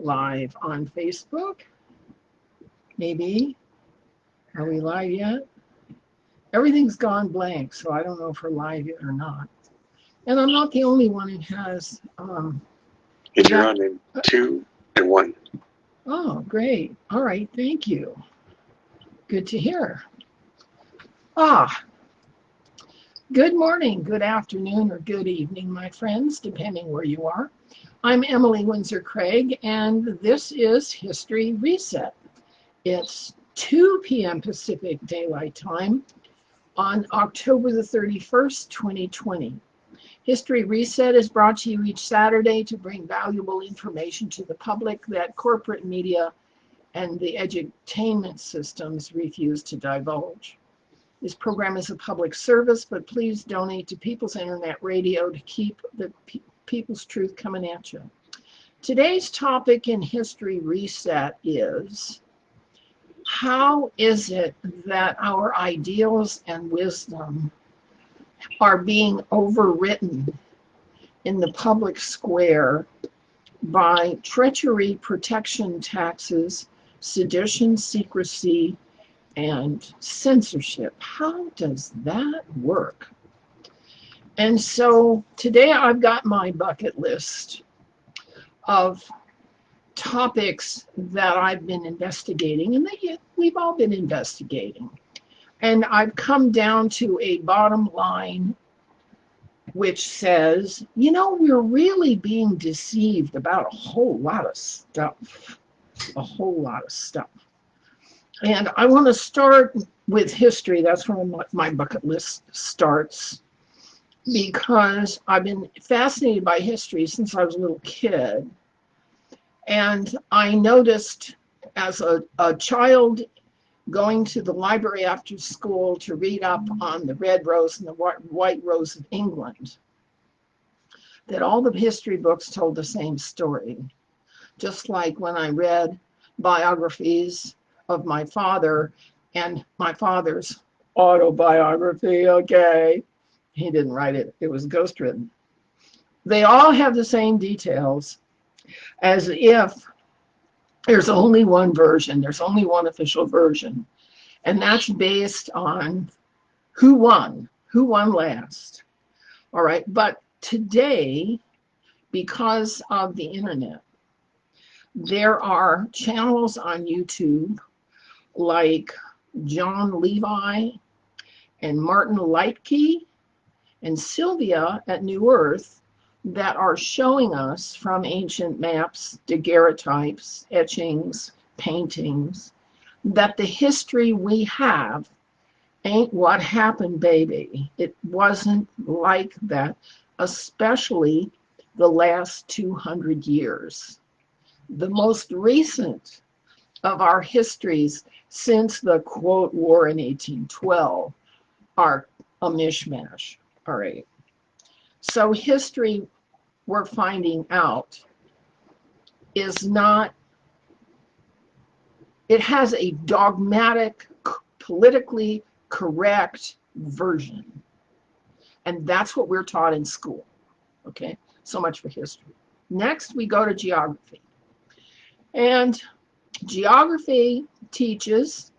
live on Facebook. Maybe. Are we live yet? Everything's gone blank, so I don't know if we're live yet or not. And I'm not the only one who has. You're on in 2 and 1. Oh, great. All right, thank you. Good to hear. Good morning, good afternoon, or good evening, my friends, depending where you are. I'm Emily Windsor-Craig, and this is History Reset. It's 2 p.m. Pacific Daylight Time on October the 31st, 2020. History Reset is brought to you each Saturday to bring valuable information to the public that corporate media and the edutainment systems refuse to divulge. This program is a public service, but please donate to People's Internet Radio to keep the people's truth coming at you. Today's topic in History Reset is, how is it that our ideals and wisdom are being overwritten in the public square by treachery, protection taxes, sedition, secrecy, and censorship? How does that work? And so today I've got my bucket list of topics that I've been investigating and that we've all been investigating. And I've come down to a bottom line which says, you know, we're really being deceived about a whole lot of stuff. A whole lot of stuff. And I want to start with history. That's where my bucket list starts, because I've been fascinated by history since I was a little kid. And I noticed as a child going to the library after school to read up on the red rose and the white rose of England, that all the history books told the same story. Just like when I read biographies of my father and my father's autobiography, okay, he didn't write it, it was ghostwritten. They all have the same details, as if there's only one version, there's only one official version, and that's based on who won last. All right, but today, because of the internet, there are channels on YouTube like John Levi and Martin Lightke and Sylvia at New Earth that are showing us from ancient maps, daguerreotypes, etchings, paintings, that the history we have ain't what happened, baby. It wasn't like that, especially the last 200 years. The most recent of our histories since the quote war in 1812 are a mishmash. All right. So history, we're finding out, is not, it has a dogmatic, politically correct version. And that's what we're taught in school. Okay, so much for history. Next, we go to geography. And geography teaches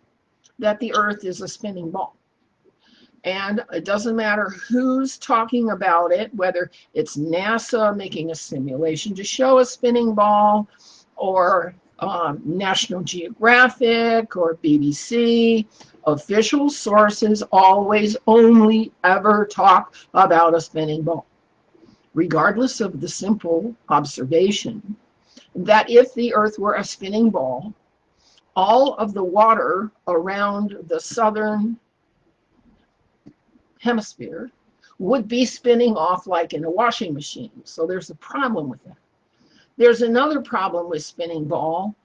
that the Earth is a spinning ball. And it doesn't matter who's talking about it, whether it's NASA making a simulation to show a spinning ball, or National Geographic or BBC. Official sources always only ever talk about a spinning ball, regardless of the simple observation that if the Earth were a spinning ball, all of the water around the southern hemisphere would be spinning off like in a washing machine. So there's a problem with that. There's another problem with spinning ball,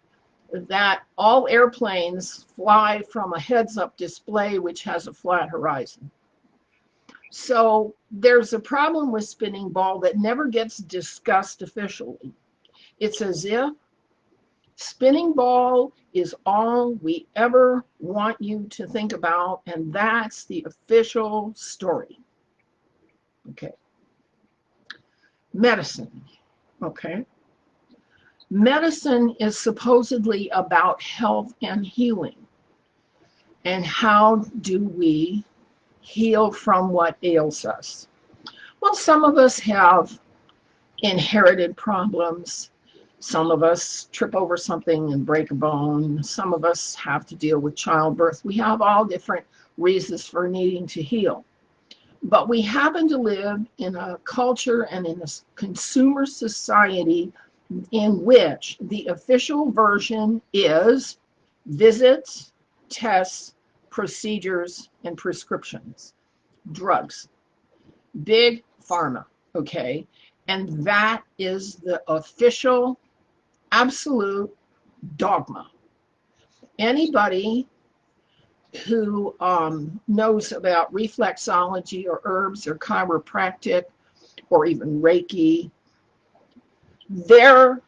that all airplanes fly from a heads-up display which has a flat horizon. So there's a problem with spinning ball that never gets discussed officially. It's as if spinning ball is all we ever want you to think about, and that's the official story. Okay. Medicine. Okay. Medicine is supposedly about health and healing. And how do we heal from what ails us? Well, some of us have inherited problems. Some of us trip over something and break a bone. Some of us have to deal with childbirth. We have all different reasons for needing to heal. But we happen to live in a culture and in a consumer society in which the official version is visits, tests, procedures, and prescriptions, drugs, big pharma, okay? And that is the official, absolute dogma. Anybody who knows about reflexology or herbs or chiropractic or even Reiki, they're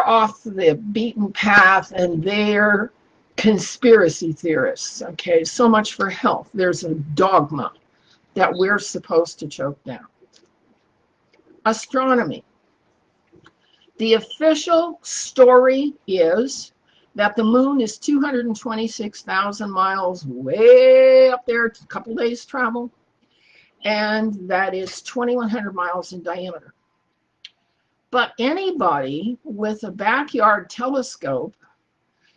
off the beaten path and they're conspiracy theorists. Okay, so much for health. There's a dogma that we're supposed to choke down. Astronomy. The official story is that the moon is 226,000 miles way up there, a couple days travel, and that is 2,100 miles in diameter. But anybody with a backyard telescope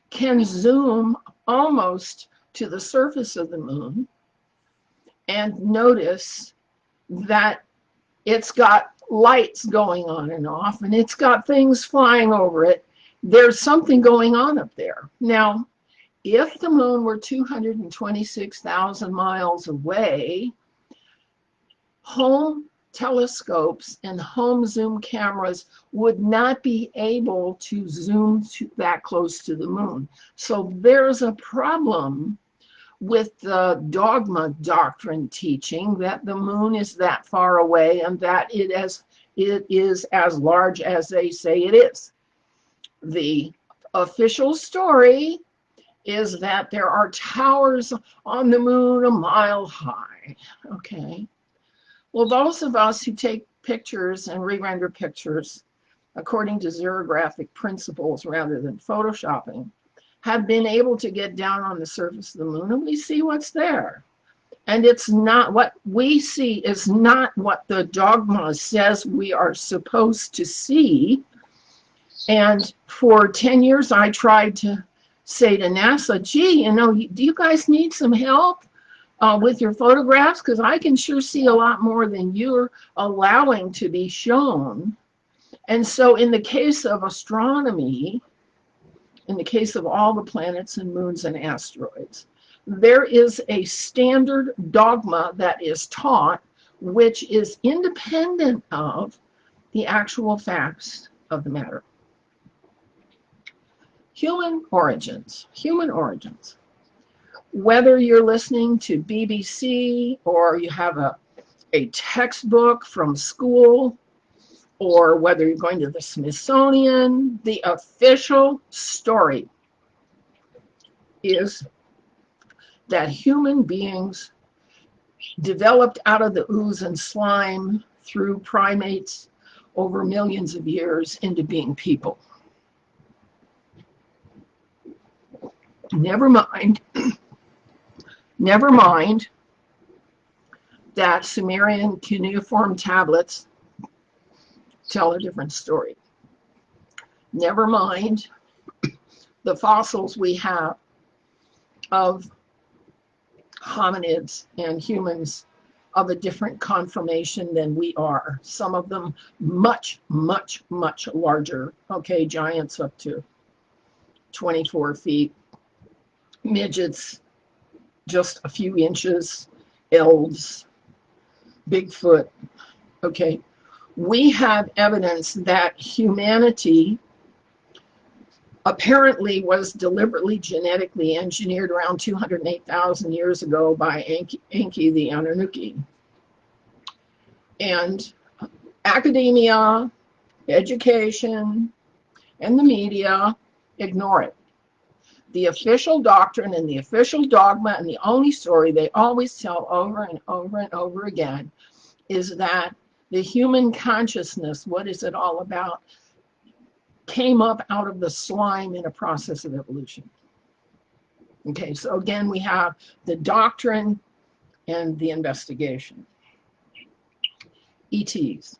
can zoom almost to the surface of the moon and notice that it's got lights going on and off, and it's got things flying over it. There's something going on up there. Now, if the moon were 226,000 miles away, home telescopes and home zoom cameras would not be able to zoom that close to the moon. So there's a problem with the dogma doctrine teaching that the moon is that far away and that it is as large as they say it is. The official story is that there are towers on the moon a mile high. Okay. Well, those of us who take pictures and re-render pictures according to xerographic principles rather than photoshopping have been able to get down on the surface of the moon, and we see what's there. And it's not what we see is not what the dogma says we are supposed to see. And for 10 years, I tried to say to NASA, gee, you know, do you guys need some help with your photographs? Because I can sure see a lot more than you're allowing to be shown. And so in the case of astronomy, in the case of all the planets and moons and asteroids, there is a standard dogma that is taught, which is independent of the actual facts of the matter. Human origins. Whether you're listening to BBC or you have a textbook from school, or whether you're going to the Smithsonian, the official story is that human beings developed out of the ooze and slime through primates over millions of years into being people. Never mind that Sumerian cuneiform tablets tell a different story. Never mind the fossils we have of hominids and humans of a different conformation than we are. Some of them much, much, much larger. Okay, giants up to 24 feet. Midgets just a few inches. Elves, Bigfoot. Okay. We have evidence that humanity apparently was deliberately genetically engineered around 208,000 years ago by Enki the Anunnaki. And academia, education, and the media ignore it. The official doctrine and the official dogma and the only story they always tell over and over and over again is that the human consciousness, what is it all about? came up out of the slime in a process of evolution. Okay, so again, we have the doctrine and the investigation. ETs.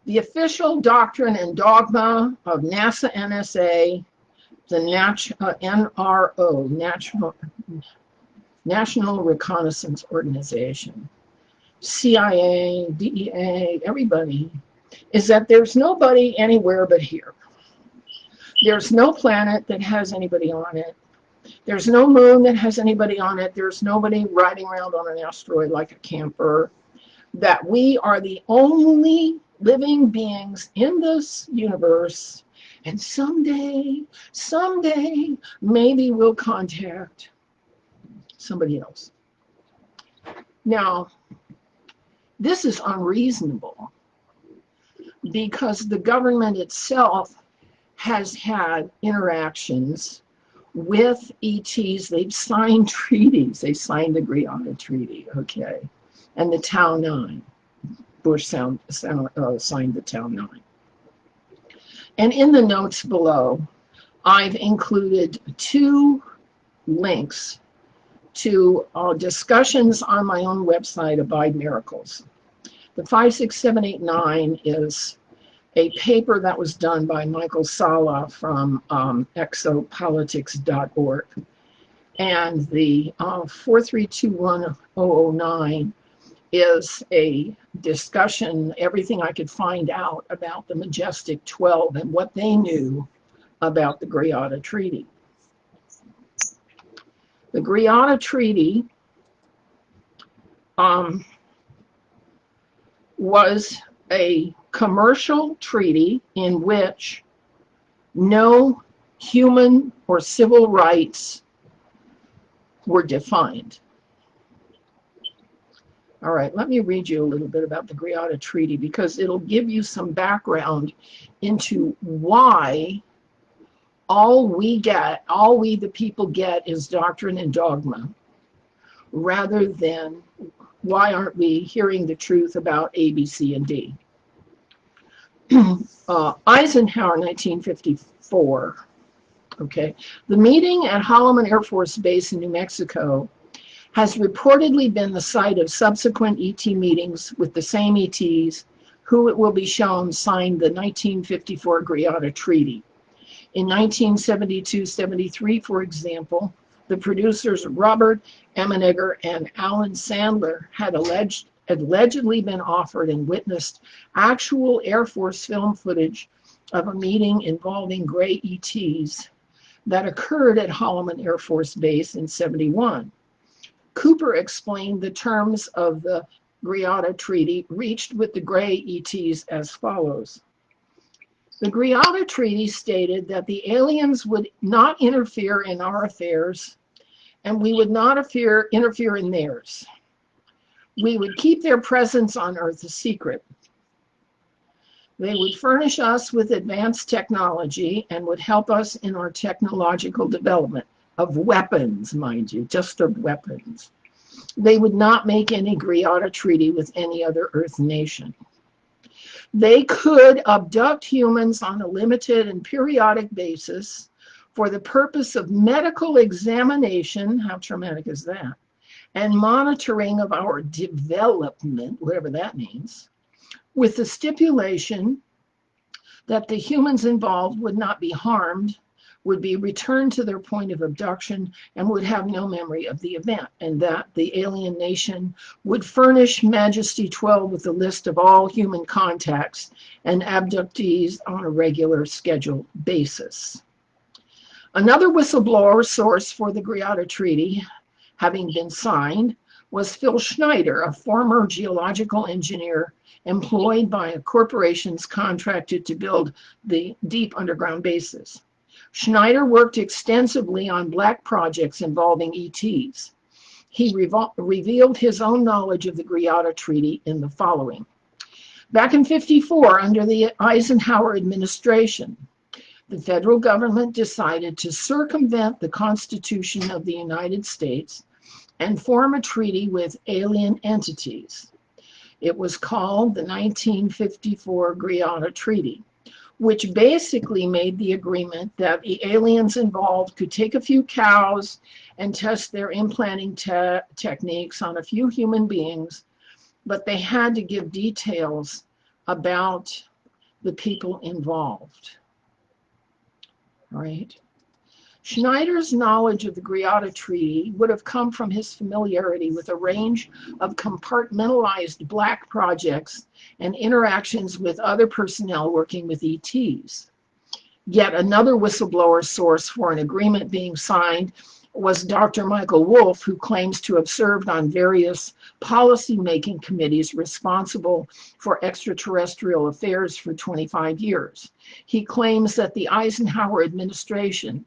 The official doctrine and dogma of NASA NSA, the NRO, National Reconnaissance Organization, CIA, DEA, everybody, is that there's nobody anywhere but here. There's no planet that has anybody on it. There's no moon that has anybody on it. There's nobody riding around on an asteroid like a camper. That we are the only living beings in this universe, and someday, maybe we'll contact somebody else. Now, this is unreasonable because the government itself has had interactions with ETs. They've signed treaties. They signed the Greada Treaty, okay, and the Tau 9. Bush signed the Tau 9. And in the notes below, I've included 2 links to discussions on my own website, Abide Miracles. The 56789 is a paper that was done by Michael Sala from exopolitics.org. And the 4321009 is a discussion, everything I could find out about the Majestic 12 and what they knew about the Greada Treaty. The Greada Treaty was a commercial treaty in which no human or civil rights were defined. All right, let me read you a little bit about the Greada Treaty because it'll give you some background into why all we the people get is doctrine and dogma, rather than why aren't we hearing the truth about A, B, C, and D. Eisenhower, 1954, okay. The meeting at Holloman Air Force Base in New Mexico has reportedly been the site of subsequent ET meetings with the same ETs who, it will be shown, signed the 1954 Greada Treaty. In 1972-73, for example, the producers Robert Emenegger and Alan Sandler had allegedly been offered and witnessed actual Air Force film footage of a meeting involving gray ETs that occurred at Holloman Air Force Base in '71. Cooper explained the terms of the Greada Treaty reached with the gray ETs as follows. The Greada Treaty stated that the aliens would not interfere in our affairs, and we would not interfere in theirs. We would keep their presence on Earth a secret. They would furnish us with advanced technology and would help us in our technological development of weapons, mind you, just of weapons. They would not make any Greada Treaty with any other Earth nation. They could abduct humans on a limited and periodic basis for the purpose of medical examination, how traumatic is that, and monitoring of our development, whatever that means, with the stipulation that the humans involved would not be harmed, would be returned to their point of abduction, and would have no memory of the event, and that the alien nation would furnish Majesty 12 with a list of all human contacts and abductees on a regular scheduled basis. Another whistleblower source for the Greada Treaty, having been signed, was Phil Schneider, a former geological engineer employed by corporations contracted to build the deep underground bases. Schneider worked extensively on black projects involving ETs. He revealed his own knowledge of the Greada Treaty in the following. Back in '54, under the Eisenhower administration, the federal government decided to circumvent the Constitution of the United States and form a treaty with alien entities. It was called the 1954 Greada Treaty. which basically made the agreement that the aliens involved could take a few cows and test their implanting techniques on a few human beings, but they had to give details about the people involved. Right? Schneider's knowledge of the Greada Treaty would have come from his familiarity with a range of compartmentalized black projects and interactions with other personnel working with ETs. Yet another whistleblower source for an agreement being signed was Dr. Michael Wolff, who claims to have served on various policy-making committees responsible for extraterrestrial affairs for 25 years. He claims that the Eisenhower administration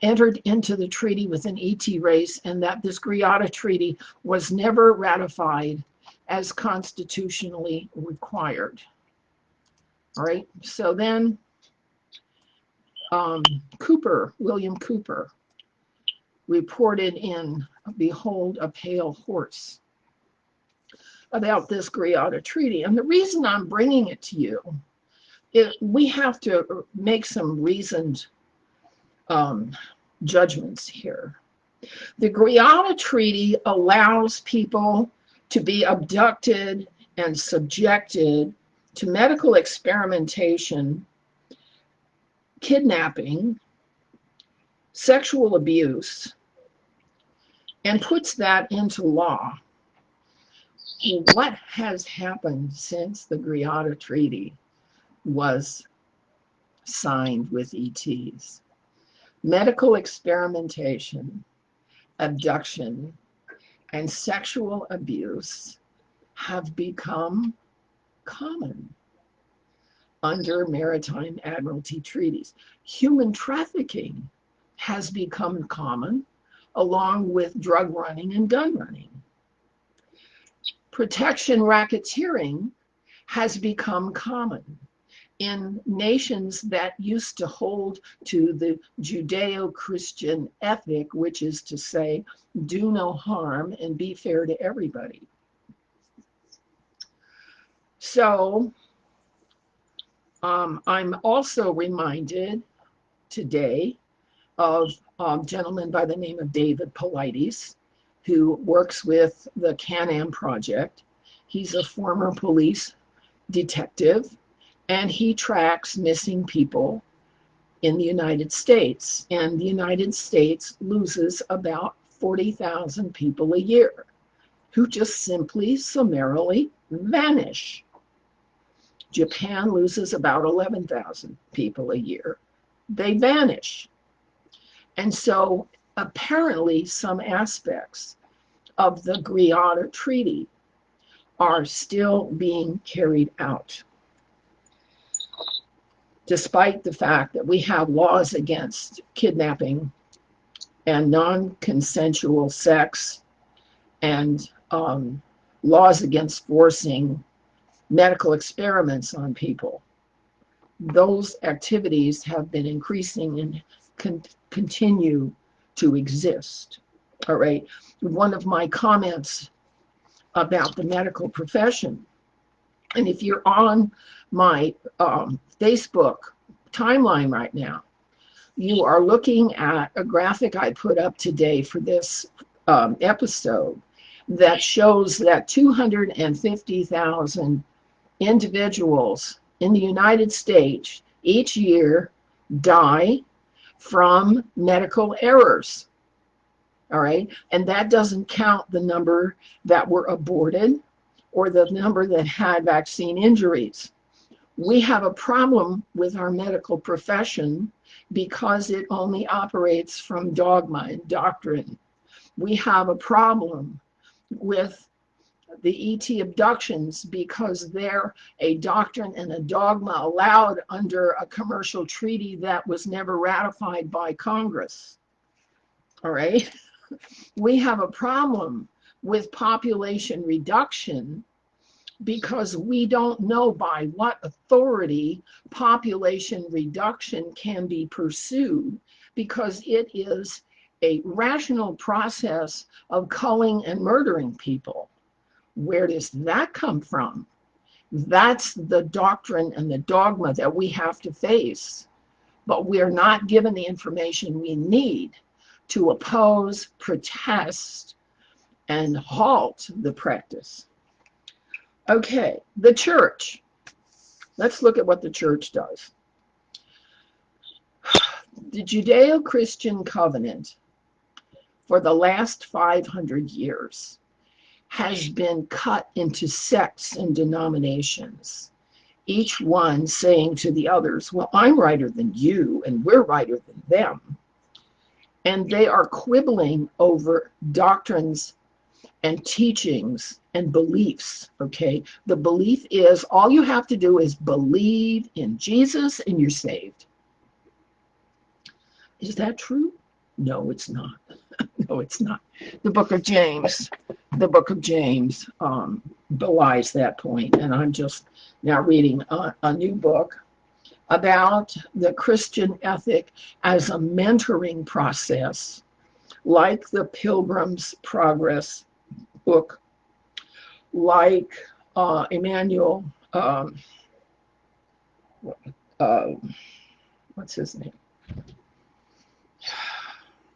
entered into the treaty with an ET race and that this Greada Treaty was never ratified as constitutionally required. All right, so then William Cooper, reported in Behold a Pale Horse about this Greada Treaty. And the reason I'm bringing it to you is we have to make some reasoned judgments here. The Greada Treaty allows people to be abducted and subjected to medical experimentation, kidnapping, sexual abuse, and puts that into law. What has happened since the Greada Treaty was signed with ETs? Medical experimentation, abduction, and sexual abuse have become common under maritime admiralty treaties. Human trafficking has become common, along with drug running and gun running. Protection racketeering has become common in nations that used to hold to the Judeo-Christian ethic, which is to say, do no harm and be fair to everybody. So I'm also reminded today of a gentleman by the name of David Paulides, who works with the Can-Am Project. He's a former police detective, and he tracks missing people in the United States. And the United States loses about 40,000 people a year who just simply summarily vanish. Japan loses about 11,000 people a year. They vanish. And so apparently some aspects of the Greada Treaty are still being carried out, despite the fact that we have laws against kidnapping and non-consensual sex and laws against forcing medical experiments on people. Those activities have been increasing and continue to exist. All right. One of my comments about the medical profession, and if you're on my Facebook timeline right now, you are looking at a graphic I put up today for this episode that shows that 250,000 individuals in the United States each year die from medical errors. All right, and that doesn't count the number that were aborted or the number that had vaccine injuries. We have a problem with our medical profession because it only operates from dogma and doctrine. We have a problem with the ET abductions because they're a doctrine and a dogma allowed under a commercial treaty that was never ratified by Congress. All right. We have a problem with population reduction because we don't know by what authority population reduction can be pursued, because it is a rational process of culling and murdering people. Where does that come from? That's the doctrine and the dogma that we have to face. But we are not given the information we need to oppose, protest, and halt the practice. Okay, the church. Let's look at what the church does. The Judeo-Christian covenant for the last 500 years has been cut into sects and denominations, each one saying to the others, well, I'm righter than you, and we're righter than them. And they are quibbling over doctrines and teachings and beliefs, okay? The belief is all you have to do is believe in Jesus and you're saved. Is that true? No, it's not. No, it's not. The book of James belies that point. And I'm just now reading a new book about the Christian ethic as a mentoring process, like the Pilgrim's Progress book, like Emmanuel, what's his name?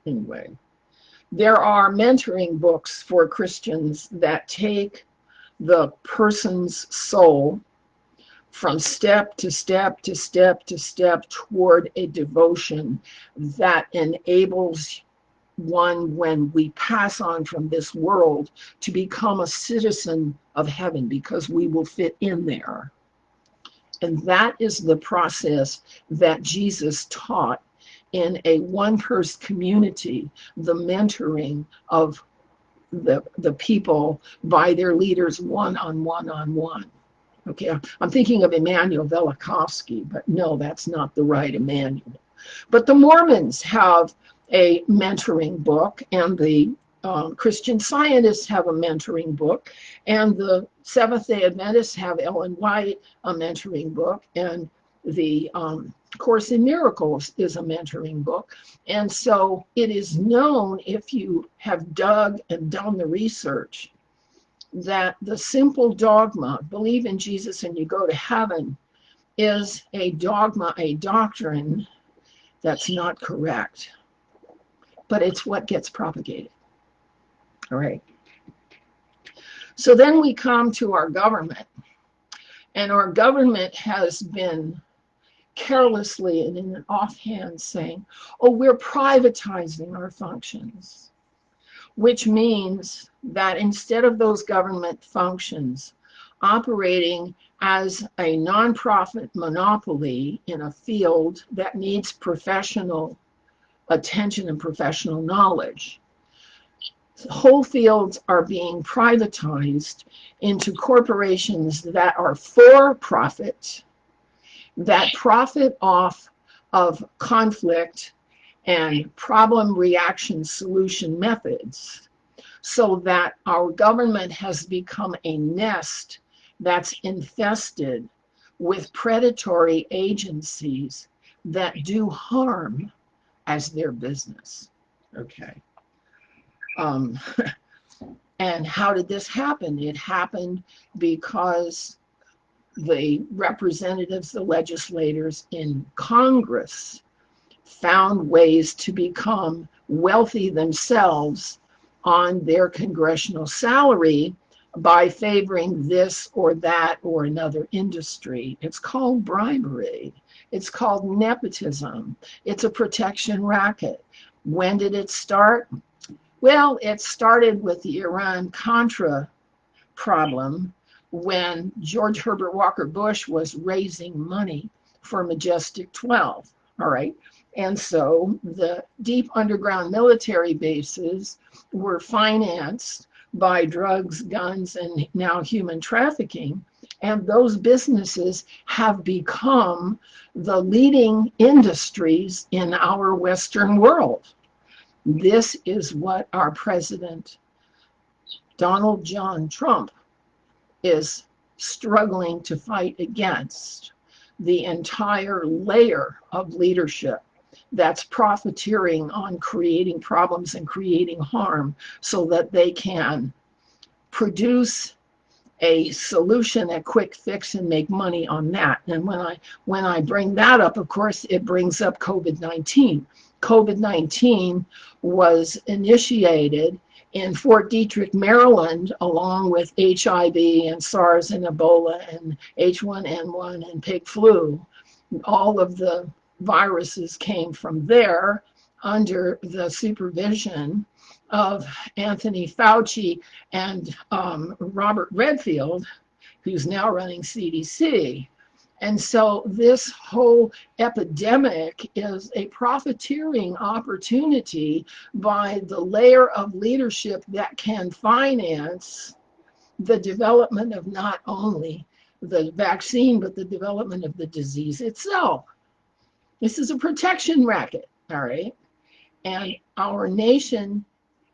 Anyway, there are mentoring books for Christians that take the person's soul from step to step to step to step toward a devotion that enables one, when we pass on from this world, to become a citizen of heaven, because we will fit in there. And that is the process that Jesus taught in a one-person community, the mentoring of the people by their leaders one-on-one. Okay, I'm thinking of Immanuel Velikovsky, but no, that's not the right Emmanuel. But the Mormons have a mentoring book, and the Christian Scientists have a mentoring book, and the Seventh-day Adventists have Ellen White, a mentoring book, and the Course in Miracles is a mentoring book. And so it is known, if you have dug and done the research, that the simple dogma, believe in Jesus and you go to heaven, is a dogma, a doctrine that's not correct. But it's what gets propagated. All right. So then we come to our government. And our government has been carelessly and in an offhand saying, oh, we're privatizing our functions, which means that instead of those government functions operating as a nonprofit monopoly in a field that needs professional attention and professional knowledge, whole fields are being privatized into corporations that are for profit, that profit off of conflict and problem reaction solution methods, so that our government has become a nest that's infested with predatory agencies that do harm as their business. Okay. And how did this happen? It happened because the representatives, the legislators in Congress, found ways to become wealthy themselves on their congressional salary by favoring this or that or another industry. It's called bribery. It's called nepotism. It's a protection racket. When did it start? Well, it started with the Iran-Contra problem when George Herbert Walker Bush was raising money for Majestic 12, all right? And so the deep underground military bases were financed by drugs, guns, and now human trafficking. And those businesses have become the leading industries in our Western world. This is what our president, Donald John Trump, is struggling to fight against, the entire layer of leadership that's profiteering on creating problems and creating harm so that they can produce a solution, a quick fix, and make money on that. And when I bring that up, of course, it brings up COVID-19. COVID-19 was initiated in Fort Detrick, Maryland, along with HIV and SARS and Ebola and H1N1 and pig flu. All of the viruses came from there under the supervision of Anthony Fauci and Robert Redfield, who's now running CDC. And so this whole epidemic is a profiteering opportunity by the layer of leadership that can finance the development of not only the vaccine, but the development of the disease itself. This is a protection racket, all right? And our nation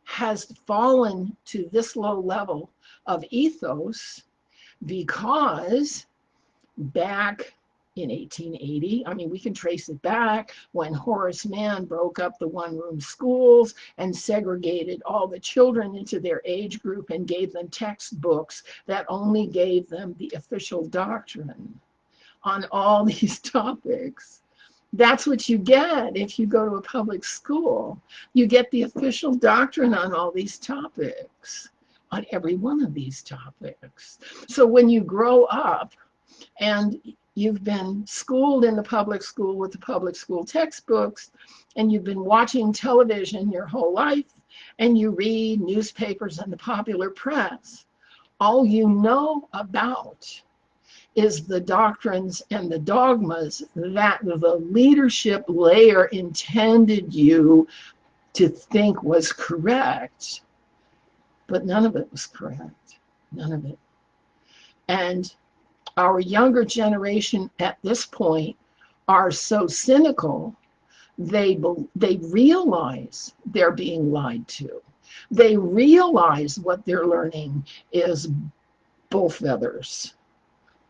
has fallen to this low level of ethos because back in 1880, I mean, we can trace it back when Horace Mann broke up the one-room schools and segregated all the children into their age group and gave them textbooks that only gave them the official doctrine on all these topics. That's what you get if you go to a public school. You get the official doctrine on all these topics, on every one of these topics. So when you grow up and you've been schooled in the public school with the public school textbooks, and you've been watching television your whole life, and you read newspapers and the popular press, all you know about is the doctrines and the dogmas that the leadership layer intended you to think was correct. But none of it was correct. None of it. And our younger generation at this point are so cynical, they realize they're being lied to. They realize what they're learning is bull feathers,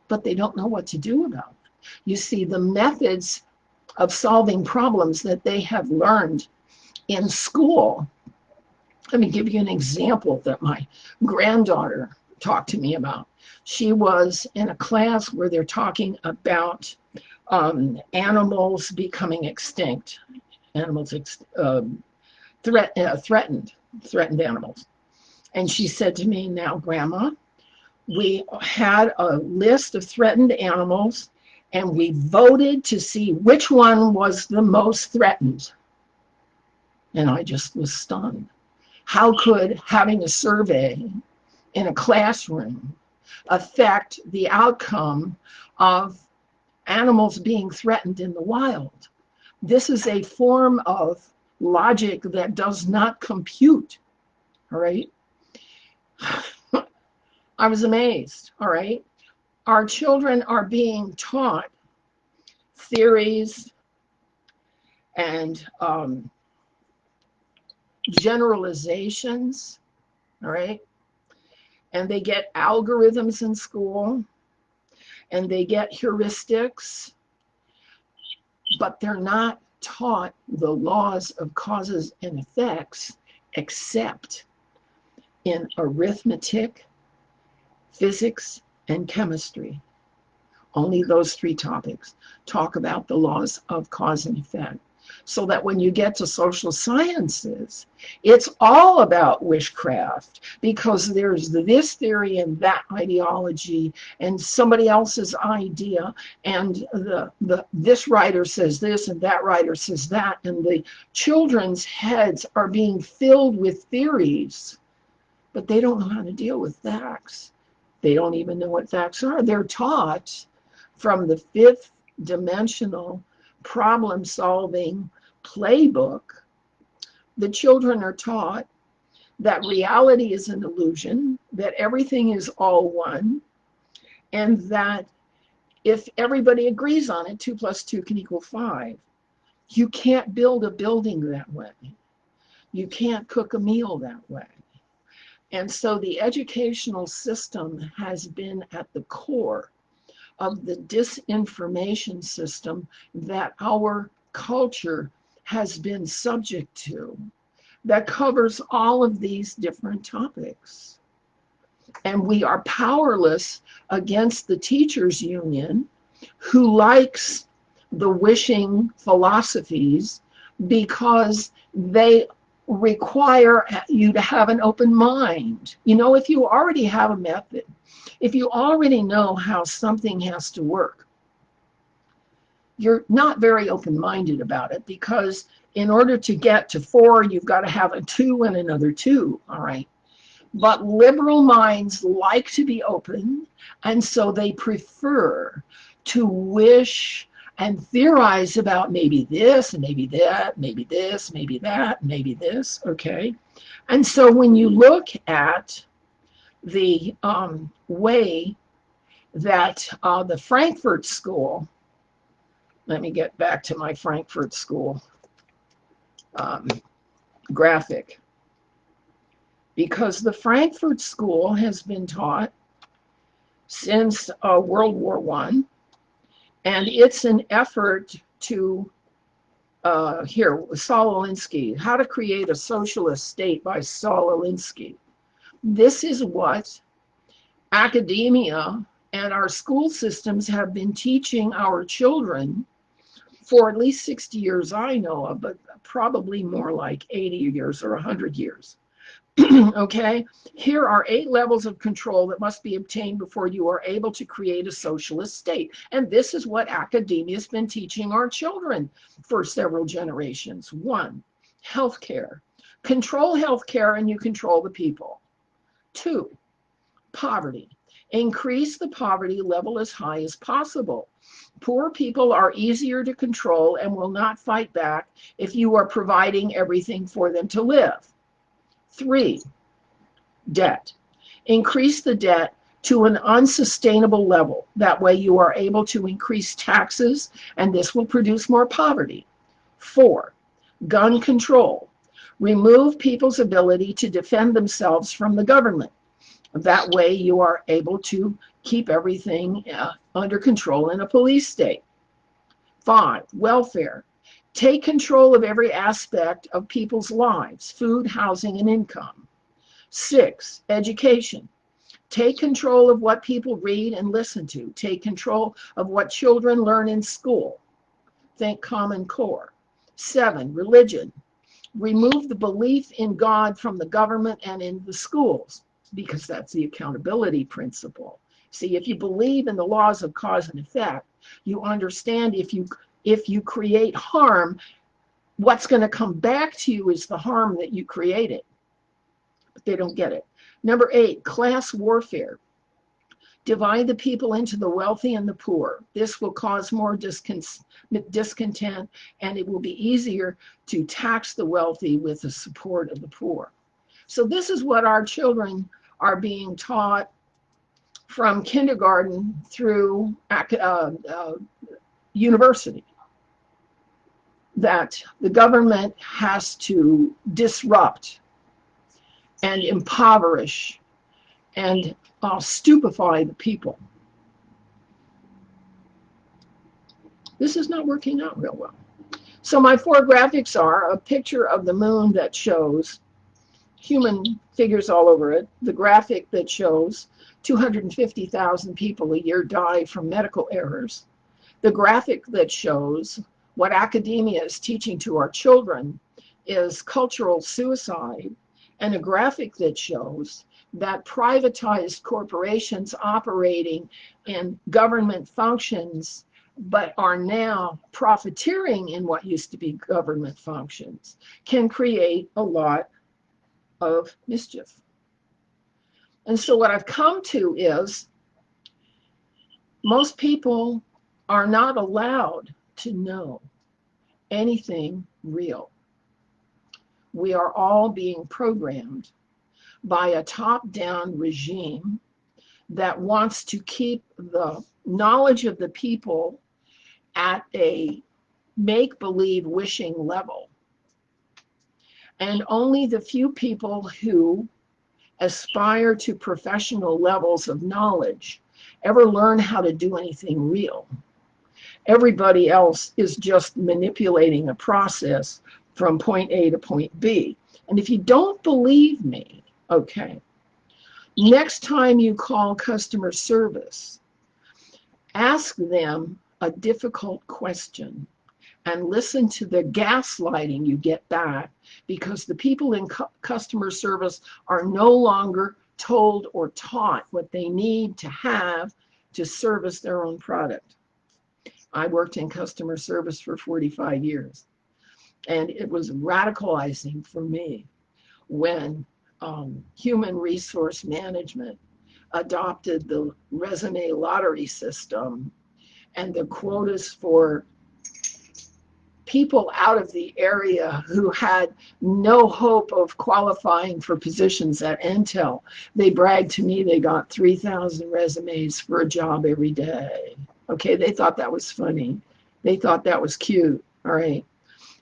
but they don't know what to do about it. You see, the methods of solving problems that they have learned in school. Let me give you an example that my granddaughter talked to me about. She was in a class where they're talking about animals becoming extinct, animals threatened animals. And she said to me, "Now, Grandma, we had a list of threatened animals and we voted to see which one was the most threatened." And I just was stunned. How could having a survey in a classroom affect the outcome of animals being threatened in the wild? This is a form of logic that does not compute, all right? I was amazed, all right? Our children are being taught theories and generalizations, all right? And they get algorithms in school, and they get heuristics, but they're not taught the laws of causes and effects except in arithmetic, physics, and chemistry. Only those three topics talk about the laws of cause and effect. So that when you get to social sciences, it's all about witchcraft, because there's this theory and that ideology and somebody else's idea, and this writer says this and that writer says that, and the children's heads are being filled with theories, but they don't know how to deal with facts. They don't even know what facts are. They're taught from the fifth dimensional problem-solving playbook. The children are taught that reality is an illusion, that everything is all one, and that if everybody agrees on it, 2 + 2 can equal 5. You can't build a building that way. You can't cook a meal that way. And so the educational system has been at the core of the disinformation system that our culture has been subject to, that covers all of these different topics. And we are powerless against the teachers union who likes the wishing philosophies because they require you to have an open mind. You know, if you already have a method, if you already know how something has to work, you're not very open-minded about it, because in order to get to 4, you've got to have a 2 and another 2, all right? But liberal minds like to be open, and so they prefer to wish and theorize about maybe this and maybe that, maybe this, maybe that, maybe this, okay? And so when you look at the way that the Frankfurt School, let me get back to my Frankfurt School graphic, because the Frankfurt School has been taught since World War I, and it's an effort to, here, Saul Alinsky, How to Create a Socialist State by Saul Alinsky. This is what academia and our school systems have been teaching our children for at least 60 years I know of, but probably more like 80 years or 100 years. Okay, here are 8 levels of control that must be obtained before you are able to create a socialist state. And this is what academia has been teaching our children for several generations. 1, healthcare. Control healthcare and you control the people. 2, poverty. Increase the poverty level as high as possible. Poor people are easier to control and will not fight back if you are providing everything for them to live. 3, debt. Increase the debt to an unsustainable level. That way you are able to increase taxes, and this will produce more poverty. 4, gun control. Remove people's ability to defend themselves from the government. That way you are able to keep everything under control in a police state. 5, welfare. Take control of every aspect of people's lives, food, housing, and income. 6, education. Take control of what people read and listen to. Take control of what children learn in school. Think Common Core. 7, religion. Remove the belief in God from the government and in the schools, because that's the accountability principle. See, if you believe in the laws of cause and effect, you understand if you create harm, what's going to come back to you is the harm that you created. But they don't get it. Number 8, class warfare. Divide the people into the wealthy and the poor. This will cause more discontent, and it will be easier to tax the wealthy with the support of the poor. So this is what our children are being taught from kindergarten through university, that the government has to disrupt and impoverish and stupefy the people. This is not working out real well. So my 4 graphics are a picture of the moon that shows human figures all over it, the graphic that shows 250,000 people a year die from medical errors, the graphic that shows what academia is teaching to our children is cultural suicide, and a graphic that shows that privatized corporations operating in government functions but are now profiteering in what used to be government functions can create a lot of mischief. And so what I've come to is most people are not allowed to know anything real. We are all being programmed by a top-down regime that wants to keep the knowledge of the people at a make-believe wishing level. And only the few people who aspire to professional levels of knowledge ever learn how to do anything real. Everybody else is just manipulating a process from point A to point B. And if you don't believe me, okay, Next time you call customer service, ask them a difficult question and listen to the gaslighting you get back, because the people in customer service are no longer told or taught what they need to have to service their own product. I worked in customer service for 45 years, and it was radicalizing for me when human resource management adopted the resume lottery system and the quotas for people out of the area who had no hope of qualifying for positions at Intel. They bragged to me they got 3,000 resumes for a job every day. Okay, they thought that was funny. They thought that was cute, all right?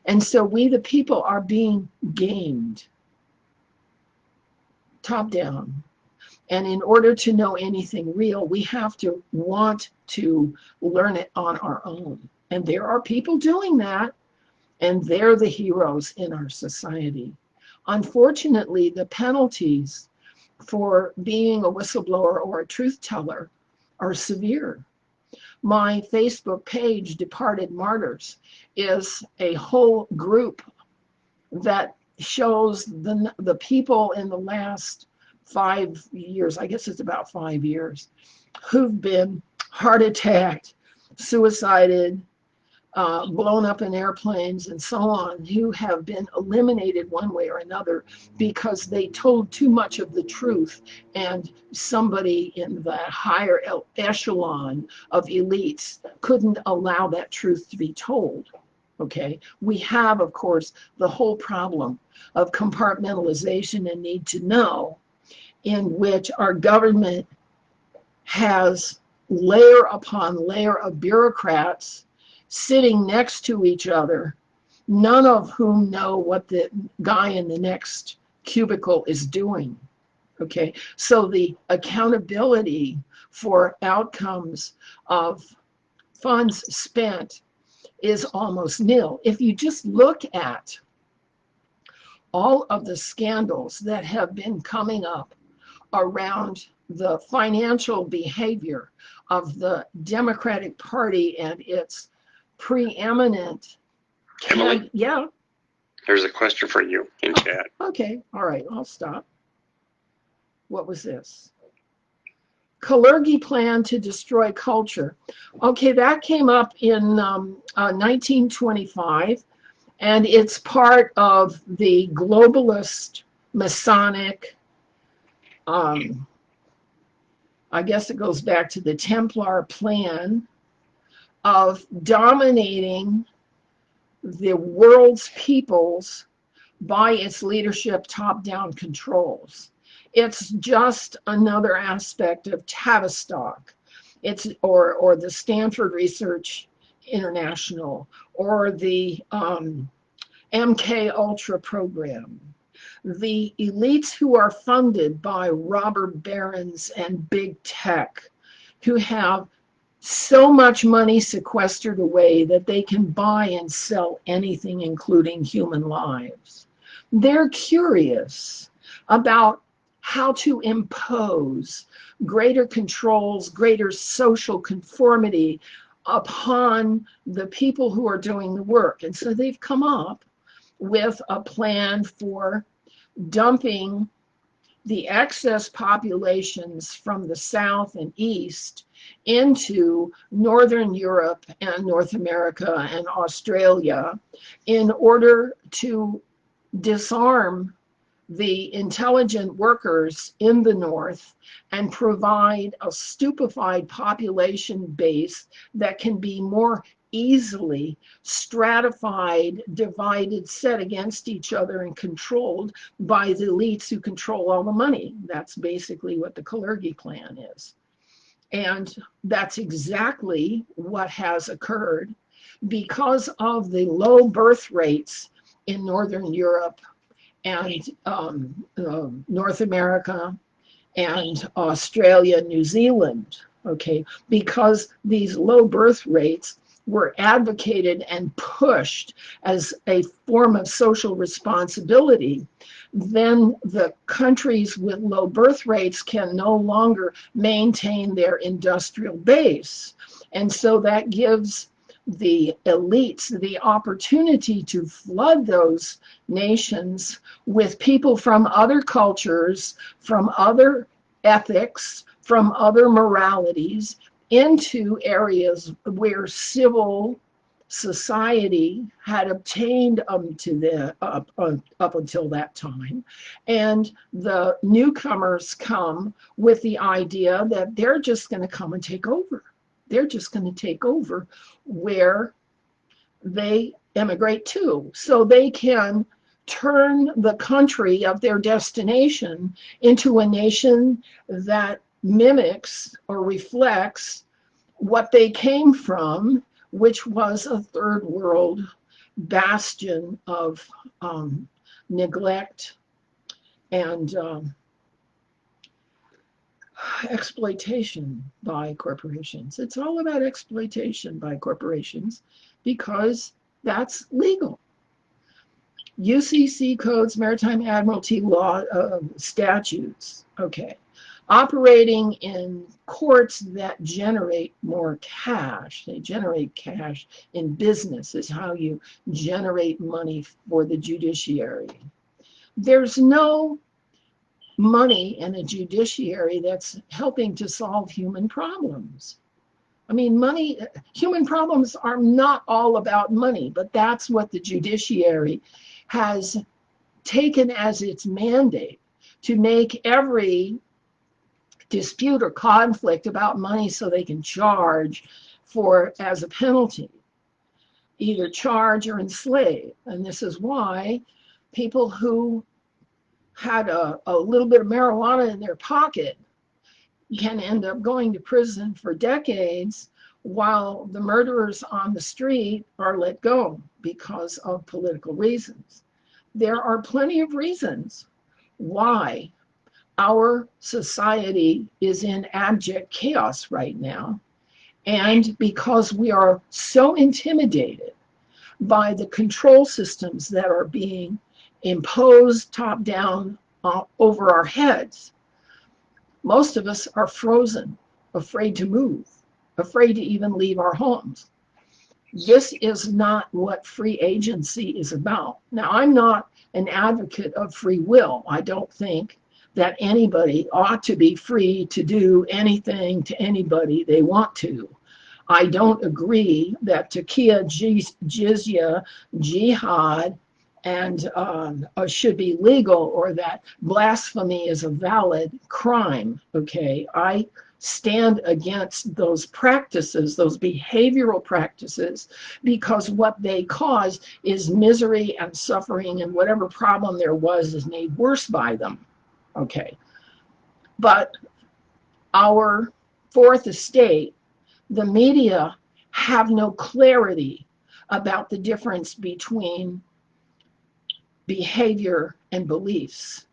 And so we, the people, are being gamed, top down. And in order to know anything real, we have to want to learn it on our own. And there are people doing that, and they're the heroes in our society. Unfortunately, the penalties for being a whistleblower or a truth teller are severe. My Facebook page, Departed Martyrs, is a whole group that shows the people in the last 5 years, I guess it's about 5 years, who've been heart attacked, suicided, blown up in airplanes, and so on, who have been eliminated one way or another because they told too much of the truth, and somebody in the higher echelon of elites couldn't allow that truth to be told. Okay, we have, of course, the whole problem of compartmentalization and need to know, in which our government has layer upon layer of bureaucrats sitting next to each other, none of whom know what the guy in the next cubicle is doing. Okay, so the accountability for outcomes of funds spent is almost nil. If you just look at all of the scandals that have been coming up around the financial behavior of the Democratic Party and its preeminent. Emily? Yeah. There's a question for you in chat. Okay, all right, I'll stop. What was this? Kalergi plan to destroy culture. Okay, that came up in 1925, and it's part of the globalist Masonic, I guess it goes back to the Templar plan of dominating the world's peoples by its leadership top-down controls. It's just another aspect of Tavistock. It's or the Stanford Research International, or the MK Ultra program. The elites who are funded by robber barons and big tech, who have so much money sequestered away that they can buy and sell anything, including human lives. They're curious about how to impose greater controls, greater social conformity upon the people who are doing the work. And so they've come up with a plan for dumping the excess populations from the South and East into Northern Europe and North America and Australia in order to disarm the intelligent workers in the North and provide a stupefied population base that can be more easily stratified, divided, set against each other, and controlled by the elites who control all the money. That's basically what the Kalergi plan is. And that's exactly what has occurred because of the low birth rates in Northern Europe and North America and Australia, New Zealand, okay? Because these low birth rates were advocated and pushed as a form of social responsibility, then the countries with low birth rates can no longer maintain their industrial base. And so that gives the elites the opportunity to flood those nations with people from other cultures, from other ethics, from other moralities, into areas where civil society had obtained up until that time. And the newcomers come with the idea that they're just going to come and take over. They're just going to take over where they immigrate to, so they can turn the country of their destination into a nation that mimics or reflects what they came from, which was a third world bastion of neglect and exploitation by corporations. It's all about exploitation by corporations because that's legal. UCC codes, Maritime Admiralty law statutes, okay, operating in courts that generate more cash. They generate cash in business is how you generate money for the judiciary. There's no money in a judiciary that's helping to solve human problems. I mean, human problems are not all about money, but that's what the judiciary has taken as its mandate, to make every dispute or conflict about money so they can charge for as a penalty, either charge or enslave. And this is why people who had a little bit of marijuana in their pocket can end up going to prison for decades, while the murderers on the street are let go because of political reasons. There are plenty of reasons why our society is in abject chaos right now, and because we are so intimidated by the control systems that are being imposed top down over our heads. Most of us are frozen, afraid to move, afraid to even leave our homes. This is not what free agency is about. Now, I'm not an advocate of free will. I don't think that anybody ought to be free to do anything to anybody they want to. I don't agree that taqiyya, jizya, jihad, and should be legal, or that blasphemy is a valid crime, okay? I stand against those practices, those behavioral practices, because what they cause is misery and suffering, and whatever problem there was is made worse by them, okay? But our fourth estate, the media, have no clarity about the difference between behavior and beliefs.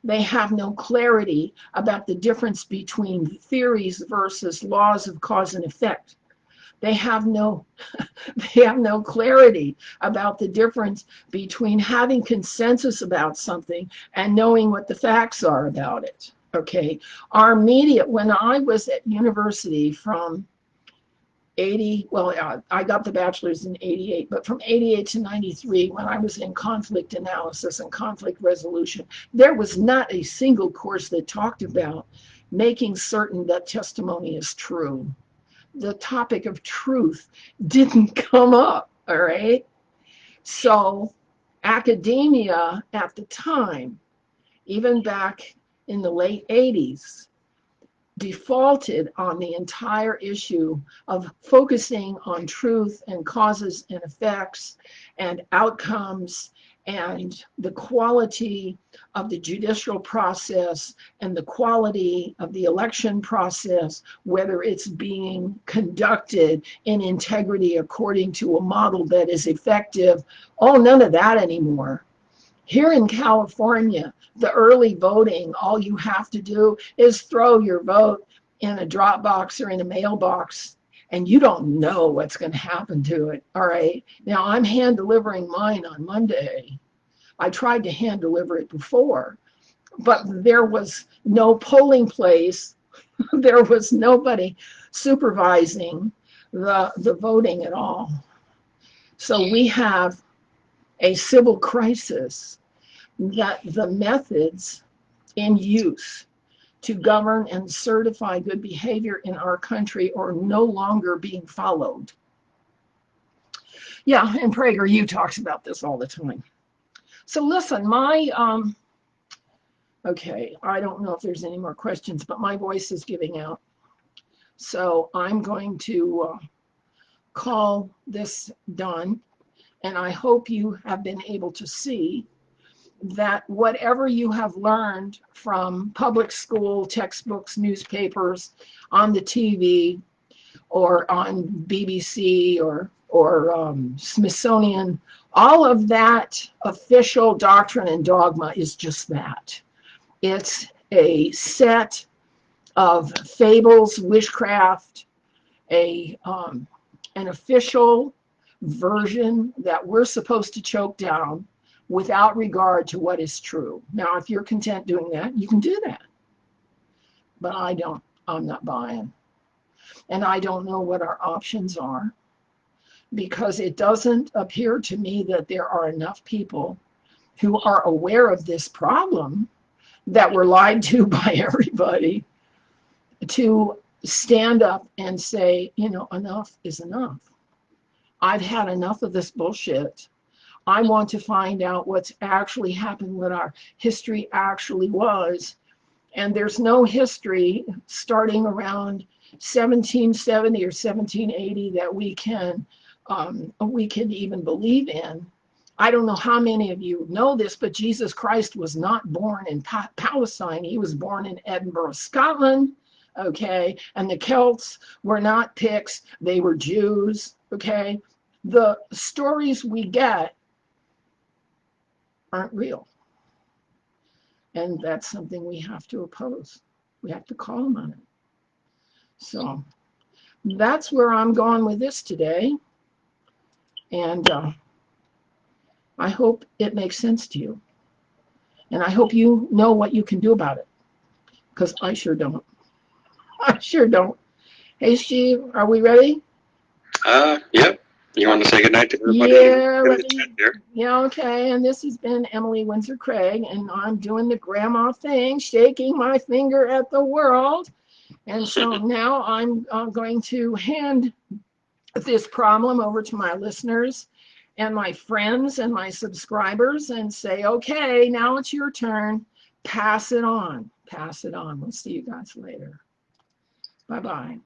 They have no clarity about the difference between theories versus laws of cause and effect. They have no clarity about the difference between having consensus about something and knowing what the facts are about it. Okay, our media, when I was at university from 80, well, I got the bachelor's in 88, but from 88 to 93, when I was in conflict analysis and conflict resolution, there was not a single course that talked about making certain that testimony is true. The topic of truth didn't come up, all right? So academia at the time, even back in the late 80s, defaulted on the entire issue of focusing on truth and causes and effects and outcomes and the quality of the judicial process and the quality of the election process, whether it's being conducted in integrity according to a model that is effective. Oh, none of that anymore. Here in California, the early voting, all you have to do is throw your vote in a drop box or in a mailbox, and you don't know what's going to happen to it. All right. Now I'm hand delivering mine on Monday. I tried to hand deliver it before, but there was no polling place. There was nobody supervising the voting at all. So we have a civil crisis that the methods in use to govern and certify good behavior in our country are no longer being followed. Yeah, and PragerU talks about this all the time. So listen, okay, I don't know if there's any more questions, but my voice is giving out. So I'm going to call this done, and I hope you have been able to see that whatever you have learned from public school textbooks, newspapers, on the TV, or on BBC or Smithsonian, all of that official doctrine and dogma is just that. It's a set of fables, witchcraft, an official version that we're supposed to choke down without regard to what is true. Now, if you're content doing that, you can do that. But I'm not buying. And I don't know what our options are, because it doesn't appear to me that there are enough people who are aware of this problem, that were lied to by everybody, to stand up and say, enough is enough. I've had enough of this bullshit. I want to find out what's actually happened, what our history actually was. And there's no history starting around 1770 or 1780 that we can even believe in. I don't know how many of you know this, but Jesus Christ was not born in Palestine. He was born in Edinburgh, Scotland. Okay, and the Celts were not Picts, they were Jews. Okay, the stories we get aren't real. And that's something we have to oppose. We have to call them on it. So that's where I'm going with this today. And I hope it makes sense to you. And I hope you know what you can do about it, because I sure don't. I sure don't. Hey, Steve, are we ready? Yep. You want to say goodnight to everybody? Yeah, okay. And this has been Emily Windsor Craig, and I'm doing the grandma thing, shaking my finger at the world. And so now I'm going to hand this problem over to my listeners and my friends and my subscribers and say, okay, now it's your turn. Pass it on. Pass it on. We'll see you guys later. Bye-bye.